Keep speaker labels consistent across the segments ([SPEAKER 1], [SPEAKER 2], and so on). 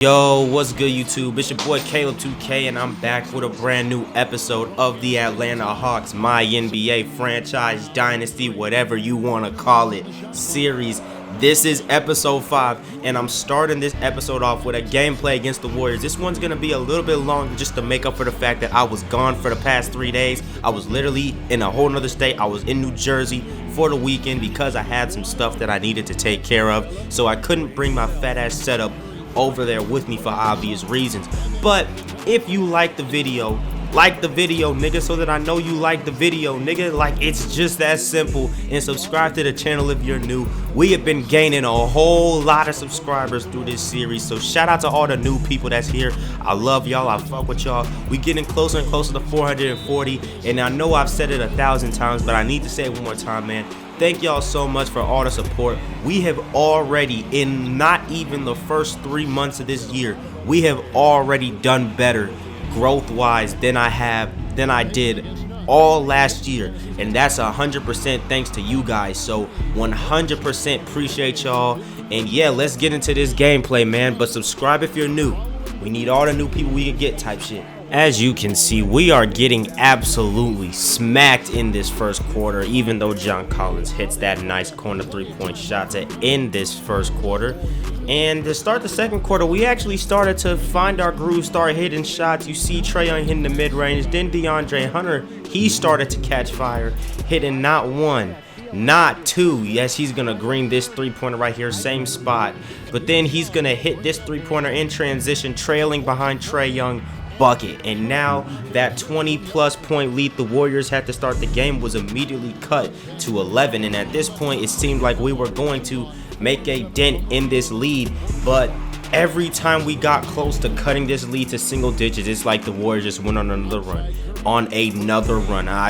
[SPEAKER 1] Yo, what's good YouTube? It's your boy Caleb 2k and I'm back with a brand new episode of the Atlanta Hawks My NBA franchise dynasty, whatever you want to call it, series. This is episode 5 and I'm starting this episode off with a gameplay against the Warriors. This one's going to be a little bit longer just to make up for the fact that I was gone for the past 3 days. I was literally in a whole nother state. I was in New Jersey for the weekend because I had some stuff that I needed to take care of, so I couldn't bring my fat ass setup over there with me for obvious reasons. But if you like the video, nigga, so that I know you like the video, nigga. Like, it's just that simple. And subscribe to the channel if you're new. We have been gaining a whole lot of subscribers through this series, so shout out to all the new people that's here. I love y'all. I fuck with y'all. We getting closer and closer to 440, and I know I've said it 1,000 times, but I need to say it one more time, man. Thank y'all so much for all the support. We have already, in not even the first 3 months of this year, we have already done better growth-wise than I did all last year, and that's 100% thanks to you guys. So 100% appreciate y'all. And yeah, let's get into this gameplay, man. But subscribe if you're new. We need all the new people we can get, type shit. As you can see, we are getting absolutely smacked in this first quarter, even though John Collins hits that nice corner three-point shot to end this first quarter. And to start the second quarter, we actually started to find our groove, start hitting shots. You see Trae Young hitting the mid-range, then DeAndre Hunter, he started to catch fire, hitting not one, not two. Yes, he's gonna green this three-pointer right here, same spot, but then he's gonna hit this three-pointer in transition, trailing behind Trae Young, bucket. And now that 20+ point lead the Warriors had to start the game was immediately cut to 11, and at this point it seemed like we were going to make a dent in this lead. But every time we got close to cutting this lead to single digits, it's like the Warriors just went on another run.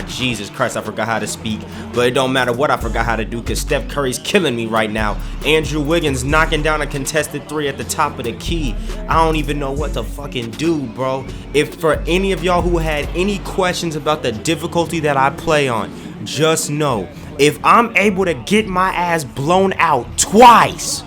[SPEAKER 1] Jesus Christ, I forgot how to speak, but it don't matter what I forgot how to do, because Steph Curry's killing me right now. Andrew Wiggins knocking down a contested 3 at the top of the key. I don't even know what to fucking do, bro. If for any of y'all who had any questions about the difficulty that I play on, just know, if I'm able to get my ass blown out twice,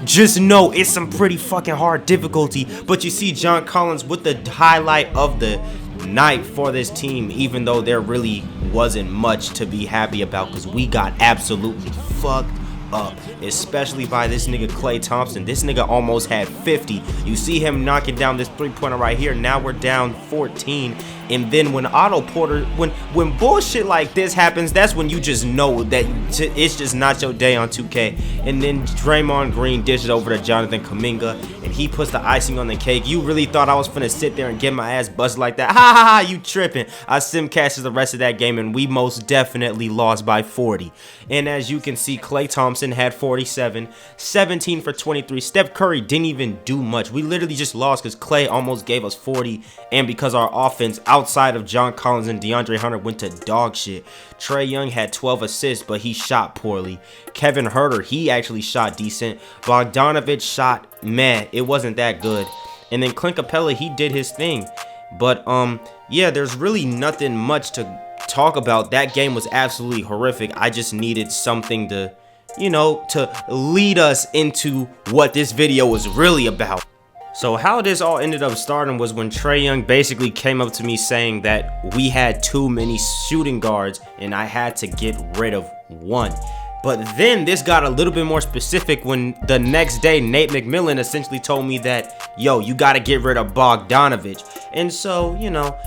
[SPEAKER 1] just know it's some pretty fucking hard difficulty. But you see John Collins with the highlight of the night for this team, even though there really wasn't much to be happy about, because we got absolutely fucked up, especially by this nigga Klay Thompson. This nigga almost had 50. You see him knocking down this three-pointer right here. Now we're down 14. And then when Otto Porter, when bullshit like this happens, that's when you just know that it's just not your day on 2K. And then Draymond Green dishes over to Jonathan Kuminga, and he puts the icing on the cake. You really thought I was finna sit there and get my ass busted like that? Ha ha ha, you tripping. I simcasted the rest of that game, and we most definitely lost by 40. And as you can see, Klay Thompson had 47, 17 for 23. Steph Curry didn't even do much. We literally just lost because Klay almost gave us 40, and because our offense outside of John Collins and DeAndre Hunter went to dog shit. Trae Young had 12 assists, but he shot poorly. Kevin Huerter, he actually shot decent. Bogdanovich shot, meh, it wasn't that good. And then Clint Capella, he did his thing. But yeah, there's really nothing much to talk about. That game was absolutely horrific. I just needed something to, you know, to lead us into what this video was really about. So how this all ended up starting was when Trae Young basically came up to me saying that we had too many shooting guards and I had to get rid of one. But then this got a little bit more specific when the next day Nate McMillan essentially told me that, yo, you got to get rid of Bogdanovich. And so, you know,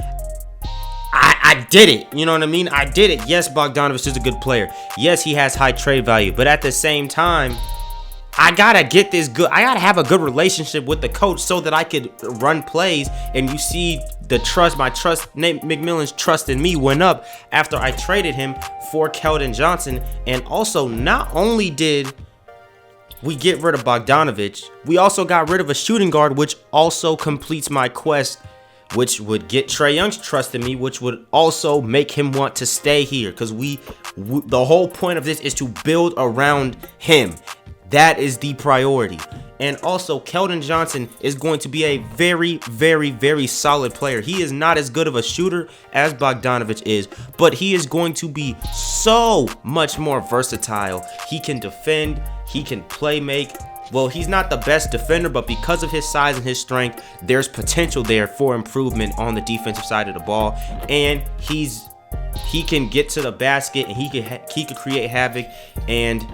[SPEAKER 1] I did it. You know what I mean? I did it. Yes, Bogdanovich is a good player. Yes, he has high trade value. But at the same time, I gotta get this good. I gotta have a good relationship with the coach so that I could run plays. And you see the trust, Nate McMillan's trust in me went up after I traded him for Keldon Johnson. And also, not only did we get rid of Bogdanovich, we also got rid of a shooting guard, which also completes my quest, which would get Trae Young's trust in me, which would also make him want to stay here. Because the whole point of this is to build around him. That is the priority. And also, Keldon Johnson is going to be a very, very, very solid player. He is not as good of a shooter as Bogdanovich is, but he is going to be so much more versatile. He can defend, he can play make, well, he's not the best defender, but because of his size and his strength, there's potential there for improvement on the defensive side of the ball. And he can get to the basket, and he can create havoc, and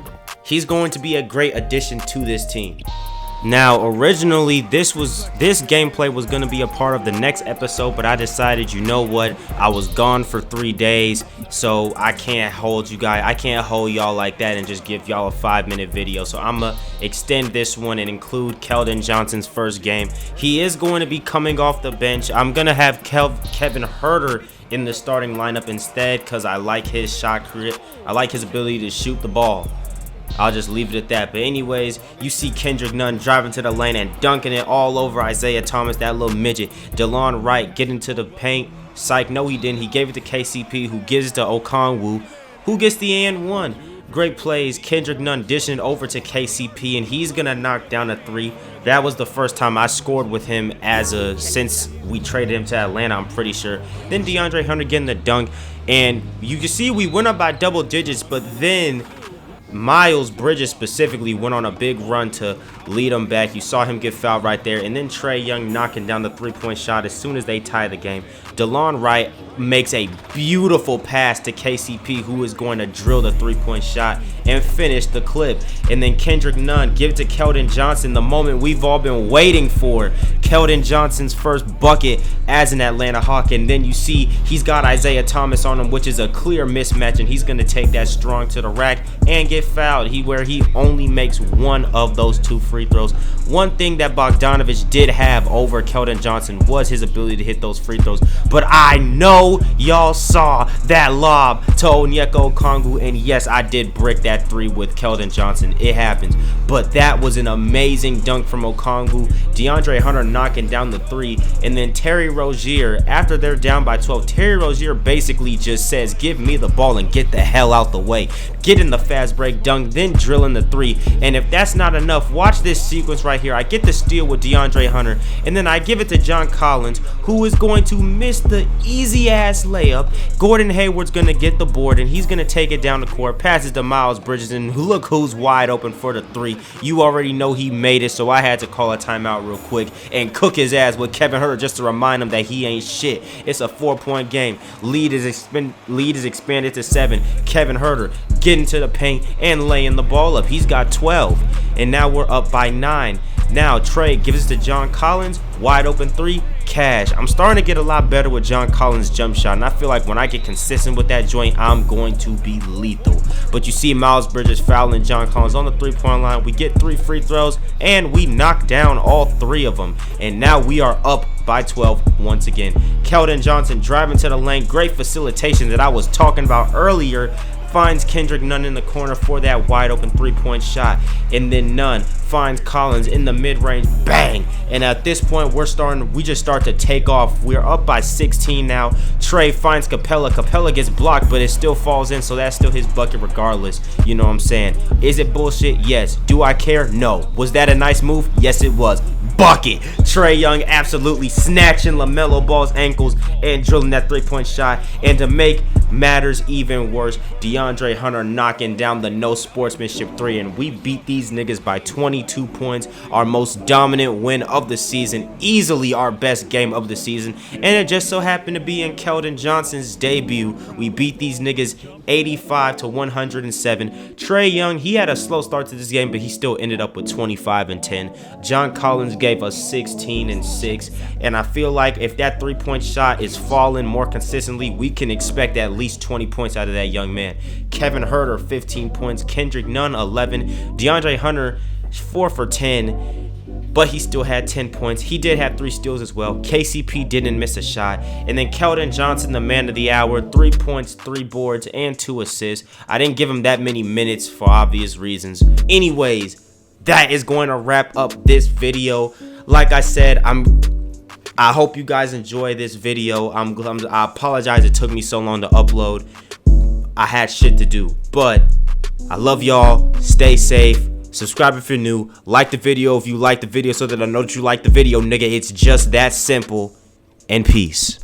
[SPEAKER 1] he's going to be a great addition to this team. Now, originally, this gameplay was going to be a part of the next episode, but I decided, you know what, I was gone for 3 days, so I can't hold you guys, I can't hold y'all like that and just give y'all a 5-minute video. So I'm going to extend this one and include Keldon Johnson's first game. He is going to be coming off the bench. I'm going to have Kevin Huerter in the starting lineup instead, because I like his shot create. I like his ability to shoot the ball. I'll just leave it at that. But anyways, you see Kendrick Nunn driving to the lane and dunking it all over Isaiah Thomas, that little midget. DeLon Wright getting to the paint. Psych, no he didn't. He gave it to KCP, who gives it to Okongwu, who gets the and one. Great plays. Kendrick Nunn dishing over to KCP, and he's going to knock down a 3. That was the first time I scored with him since we traded him to Atlanta, I'm pretty sure. Then DeAndre Hunter getting the dunk. And you can see we went up by double digits, but then Miles Bridges specifically went on a big run to lead him back. You saw him get fouled right there. And then Trae Young knocking down the 3-point shot as soon as they tie the game. DeLon Wright makes a beautiful pass to KCP, who is going to drill the 3-point shot and finish the clip. And then Kendrick Nunn give it to Keldon Johnson, the moment we've all been waiting for. Keldon Johnson's first bucket as an Atlanta Hawk. And then you see he's got Isaiah Thomas on him, which is a clear mismatch, and he's going to take that strong to the rack and get fouled, where he only makes one of those 2 free throws. One thing that Bogdanovich did have over Keldon Johnson was his ability to hit those free throws. But I know y'all saw that lob to Onyeka Okongwu, and yes, I did brick that 3 with Keldon Johnson. It happens. But that was an amazing dunk from Okongwu. DeAndre Hunter knocking down the 3, and then Terry Rozier, after they're down by 12, Terry Rozier basically just says, give me the ball and get the hell out the way. Get in the fast break dunk, then drilling the 3. And if that's not enough, watch this sequence right here. I get the steal with DeAndre Hunter, and then I give it to John Collins, who is going to miss the easy ass layup. Gordon Hayward's going to get the board, and he's going to take it down the court, passes to Miles Bridges, and look who's wide open for the 3. You already know he made it, so I had to call a timeout real quick and cook his ass with Kevin Huerter just to remind him that he ain't shit. It's a 4-point game. Lead is expanded to 7. Kevin Huerter getting to the paint and laying the ball up. He's got 12, and now we're up by 9. Now Trae gives it to John Collins, wide open 3, cash. I'm starting to get a lot better with John Collins' jump shot, and I feel like when I get consistent with that joint, I'm going to be lethal. But you see Miles Bridges fouling John Collins on the 3-point line. We get 3 free throws, and we knock down all 3 of them. And now we are up by 12 once again. Keldon Johnson driving to the lane. Great facilitation that I was talking about earlier. Finds Kendrick Nunn in the corner for that wide open 3-point shot, and then Nunn finds Collins in the mid-range, bang. And at this point we just start to take off. We're up by 16 now. Trae finds Capella gets blocked, but it still falls in, so that's still his bucket regardless. You know what I'm saying? Is it bullshit? Yes. Do I care? No. Was that a nice move? Yes, it was. Bucket. Trae Young absolutely snatching LaMelo Ball's ankles and drilling that 3-point shot. And to make matters even worse, DeAndre Hunter knocking down the no sportsmanship 3, and we beat these niggas by 22 points. Our most dominant win of the season, easily our best game of the season, and it just so happened to be in Keldon Johnson's debut. We beat these niggas 85-107. Trae Young, he had a slow start to this game, but he still ended up with 25 and 10. John Collins gave us 16 and 6, and I feel like if that 3-point shot is falling more consistently, we can expect at least 20 points out of that young man. Kevin Huerter 15 points, Kendrick Nunn 11, DeAndre Hunter 4 for 10, but he still had 10 points. He did have 3 steals as well. KCP didn't miss a shot. And then Keldon Johnson, the man of the hour, 3 points, 3 boards, and 2 assists. I didn't give him that many minutes for obvious reasons. Anyways, that is going to wrap up this video. Like I said, I hope you guys enjoy this video. I apologize it took me so long to upload. I had shit to do, but I love y'all. Stay safe. Subscribe if you're new. Like the video if you like the video so that I know that you like the video, nigga. It's just that simple. And peace.